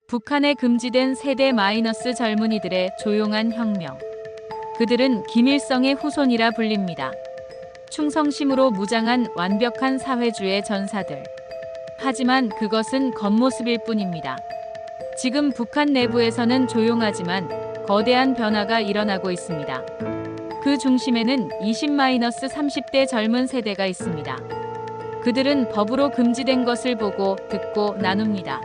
북한에 금지된 세대 마이너스 젊은이들의 조용한 혁명. 그들은 김일성의 후손이라 불립니다. 충성심으로 무장한 완벽한 사회주의 전사들. 하지만 그것은 겉모습일 뿐입니다. 지금 북한 내부에서는 조용하지만 거대한 변화가 일어나고 있습니다. 그 중심에는 20-30대 젊은 세대가 있습니다. 그들은 법으로 금지된 것을 보고 듣고 나눕니다.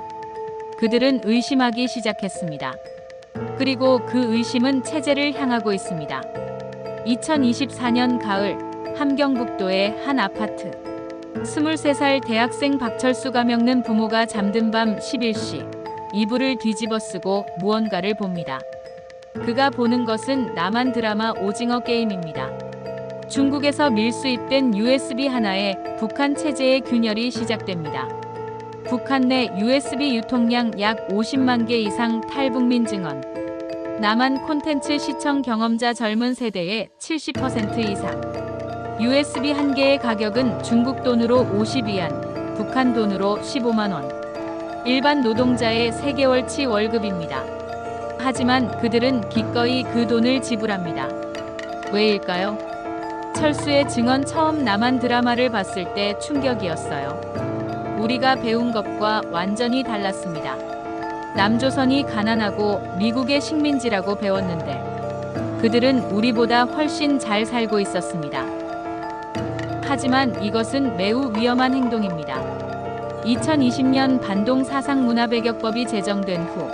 그들은 의심하기 시작했습니다. 그리고 그 의심은 체제를 향하고 있습니다. 2024년 가을 함경북도의 한 아파트. 23살 대학생 박철수가 먹는 부모가 잠든 밤 11시 이불을 뒤집어 쓰고 무언가를 봅니다. 그가 보는 것은 남한 드라마 오징어 게임입니다. 중국에서 밀수입된 USB 하나에 북한 체제의 균열이 시작됩니다. 북한 내 USB 유통량 약 50만 개 이상 탈북민 증언. 남한 콘텐츠 시청 경험자 젊은 세대의 70% 이상. USB 한 개의 가격은 중국 돈으로 50위안, 북한 돈으로 15만 원. 일반 노동자의 3개월치 월급입니다. 하지만 그들은 기꺼이 그 돈을 지불합니다. 왜일까요? 철수의 증언. 처음 남한 드라마를 봤을 때 충격이었어요. 우리가 배운 것과 완전히 달랐습니다. 남조선이 가난하고 미국의 식민지라고 배웠는데 그들은 우리보다 훨씬 잘 살고 있었습니다. 하지만 이것은 매우 위험한 행동입니다. 2020년 반동 사상문화배격법이 제정된 후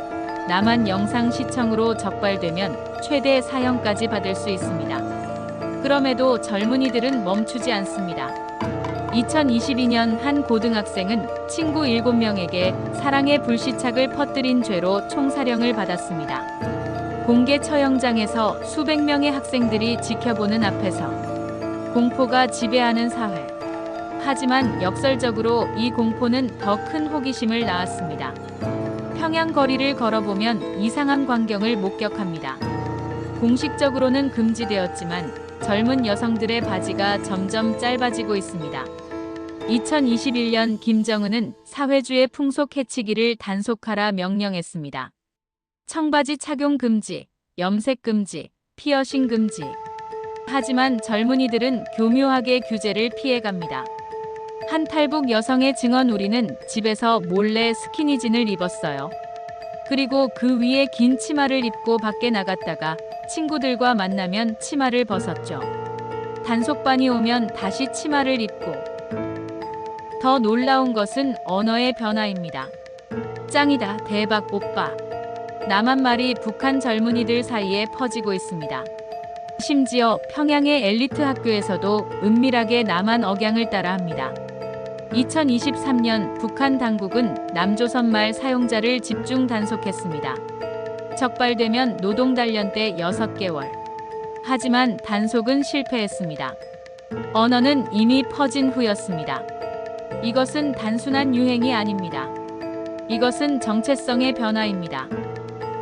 남한 영상 시청으로 적발되면 최대 사형까지 받을 수 있습니다. 그럼에도 젊은이들은 멈추지 않습니다. 2022년 한 고등학생은 친구 7명에게 사랑의 불시착을 퍼뜨린 죄로 총사령을 받았습니다. 공개 처형장에서 수백 명의 학생들이 지켜보는 앞에서 공포가 지배하는 사회. 하지만 역설적으로 이 공포는 더 큰 호기심을 낳았습니다. 평양 거리를 걸어보면 이상한 광경을 목격합니다. 공식적으로는 금지되었지만 젊은 여성들의 바지가 점점 짧아지고 있습니다. 2021년 김정은은 사회주의 풍속 해치기를 단속하라 명령했습니다. 청바지 착용 금지, 염색 금지, 피어싱 금지. 하지만 젊은이들은 교묘하게 규제를 피해갑니다. 한 탈북 여성의 증언. 우리는 집에서 몰래 스키니진을 입었어요. 그리고 그 위에 긴 치마를 입고 밖에 나갔다가 친구들과 만나면 치마를 벗었죠. 단속반이 오면 다시 치마를 입고. 더 놀라운 것은 언어의 변화입니다. 짱이다, 대박, 오빠. 남한 말이 북한 젊은이들 사이에 퍼지고 있습니다. 심지어 평양의 엘리트 학교에서도 은밀하게 남한 억양을 따라합니다. 2023년 북한 당국은 남조선말 사용자를 집중 단속했습니다. 적발되면 노동단련대 6개월. 하지만 단속은 실패했습니다. 언어는 이미 퍼진 후였습니다. 이것은 단순한 유행이 아닙니다. 이것은 정체성의 변화입니다.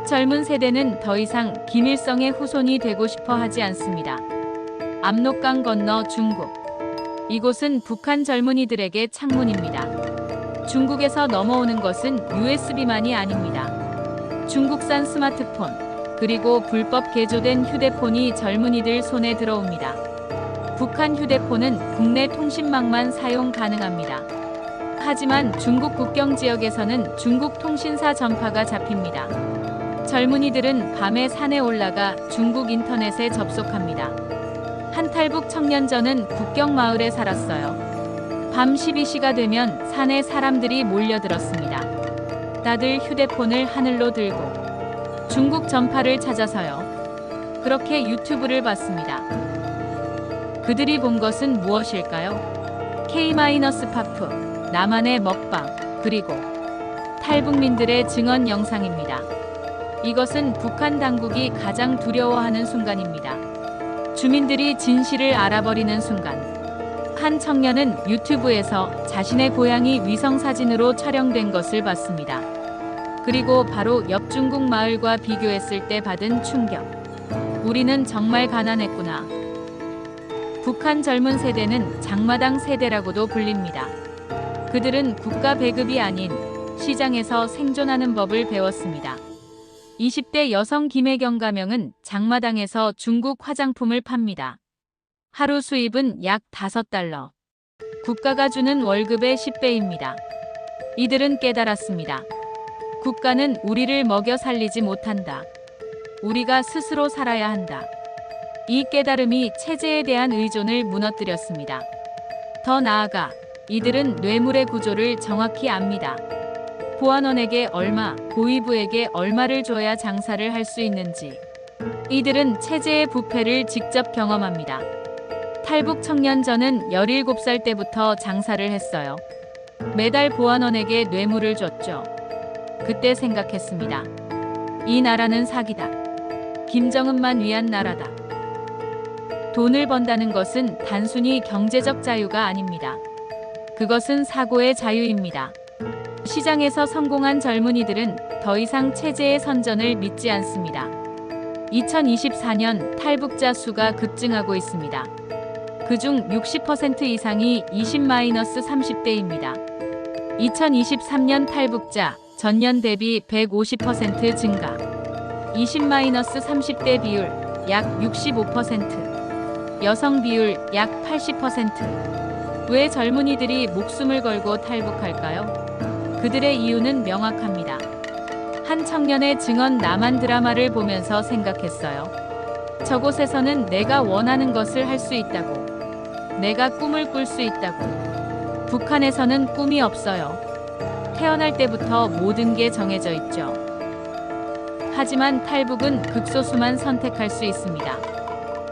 젊은 세대는 더 이상 김일성의 후손이 되고 싶어 하지 않습니다. 압록강 건너 중국. 이곳은 북한 젊은이들에게 창문입니다. 중국에서 넘어오는 것은 USB만이 아닙니다. 중국산 스마트폰, 그리고 불법 개조된 휴대폰이 젊은이들 손에 들어옵니다. 북한 휴대폰은 국내 통신망만 사용 가능합니다. 하지만 중국 국경 지역에서는 중국 통신사 전파가 잡힙니다. 젊은이들은 밤에 산에 올라가 중국 인터넷에 접속합니다. 한 탈북 청년전은 국경 마을에 살았어요. 밤 12시가 되면 산에 사람들이 몰려들었습니다. 다들 휴대폰을 하늘로 들고 중국 전파를 찾아서요. 그렇게 유튜브를 봤습니다. 그들이 본 것은 무엇일까요? K-파프, 남한의 먹방, 그리고 탈북민들의 증언 영상입니다. 이것은 북한 당국이 가장 두려워하는 순간입니다. 주민들이 진실을 알아버리는 순간. 한 청년은 유튜브에서 자신의 고향이 위성사진으로 촬영된 것을 봤습니다. 그리고 바로 옆 중국 마을과 비교했을 때 받은 충격. 우리는 정말 가난했구나. 북한 젊은 세대는 장마당 세대라고도 불립니다. 그들은 국가 배급이 아닌 시장에서 생존하는 법을 배웠습니다. 20대 여성 김혜경 가명은 장마당에서 중국 화장품을 팝니다. 하루 수입은 약 $5. 국가가 주는 월급의 10배입니다. 이들은 깨달았습니다. 국가는 우리를 먹여 살리지 못한다. 우리가 스스로 살아야 한다. 이 깨달음이 체제에 대한 의존을 무너뜨렸습니다. 더 나아가 이들은 뇌물의 구조를 정확히 압니다. 보안원에게 얼마, 고위부에게 얼마를 줘야 장사를 할 수 있는지. 이들은 체제의 부패를 직접 경험합니다. 탈북 청년 저는 17살 때부터 장사를 했어요. 매달 보안원에게 뇌물을 줬죠. 그때 생각했습니다. 이 나라는 사기다. 김정은만 위한 나라다. 돈을 번다는 것은 단순히 경제적 자유가 아닙니다. 그것은 사고의 자유입니다. 시장에서 성공한 젊은이들은 더 이상 체제의 선전을 믿지 않습니다. 2024년 탈북자 수가 급증하고 있습니다. 그중 60% 이상이 20-30대입니다. 2023년 탈북자 전년 대비 150% 증가. 20-30대 비율 약 65%. 여성 비율 약 80%. 왜 젊은이들이 목숨을 걸고 탈북할까요? 그들의 이유는 명확합니다. 한 청년의 증언 남한 드라마를 보면서 생각했어요. 저곳에서는 내가 원하는 것을 할 수 있다고. 내가 꿈을 꿀 수 있다고. 북한에서는 꿈이 없어요. 태어날 때부터 모든 게 정해져 있죠. 하지만 탈북은 극소수만 선택할 수 있습니다.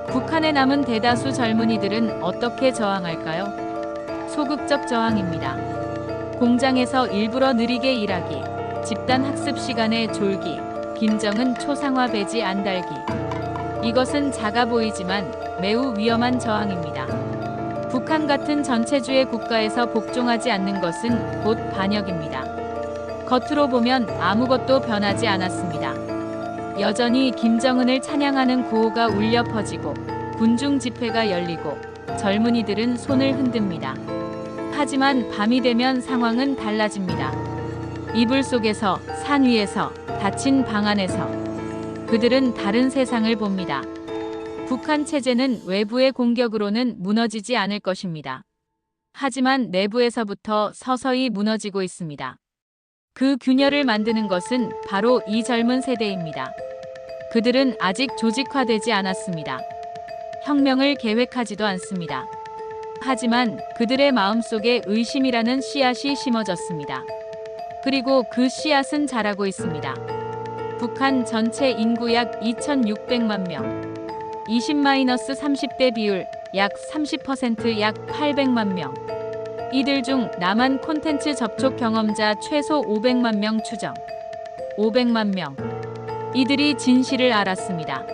북한에 남은 대다수 젊은이들은 어떻게 저항할까요? 소극적 저항입니다. 공장에서 일부러 느리게 일하기, 집단 학습 시간에 졸기, 김정은 초상화 배지 안 달기. 이것은 작아 보이지만 매우 위험한 저항입니다. 북한 같은 전체주의 국가에서 복종하지 않는 것은 곧 반역입니다. 겉으로 보면 아무것도 변하지 않았습니다. 여전히 김정은을 찬양하는 구호가 울려 퍼지고 군중 집회가 열리고 젊은이들은 손을 흔듭니다. 하지만 밤이 되면 상황은 달라집니다. 이불 속에서, 산 위에서, 닫힌 방 안에서 그들은 다른 세상을 봅니다. 북한 체제는 외부의 공격으로는 무너지지 않을 것입니다. 하지만 내부에서부터 서서히 무너지고 있습니다. 그 균열을 만드는 것은 바로 이 젊은 세대입니다. 그들은 아직 조직화되지 않았습니다. 혁명을 계획하지도 않습니다. 하지만 그들의 마음속에 의심이라는 씨앗이 심어졌습니다. 그리고 그 씨앗은 자라고 있습니다. 북한 전체 인구 약 2,600만 명. 20-30대 비율 약 30%, 약 800만 명. 이들 중 남한 콘텐츠 접촉 경험자 최소 500만 명 추정. 500만 명. 이들이 진실을 알았습니다.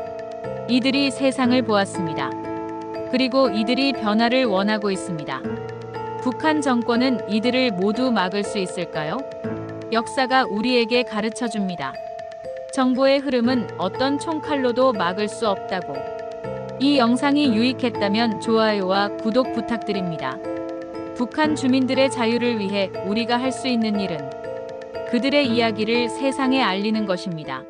이들이 세상을 보았습니다. 그리고 이들이 변화를 원하고 있습니다. 북한 정권은 이들을 모두 막을 수 있을까요? 역사가 우리에게 가르쳐 줍니다. 정보의 흐름은 어떤 총칼로도 막을 수 없다고. 이 영상이 유익했다면 좋아요와 구독 부탁드립니다. 북한 주민들의 자유를 위해 우리가 할 수 있는 일은 그들의 이야기를 세상에 알리는 것입니다.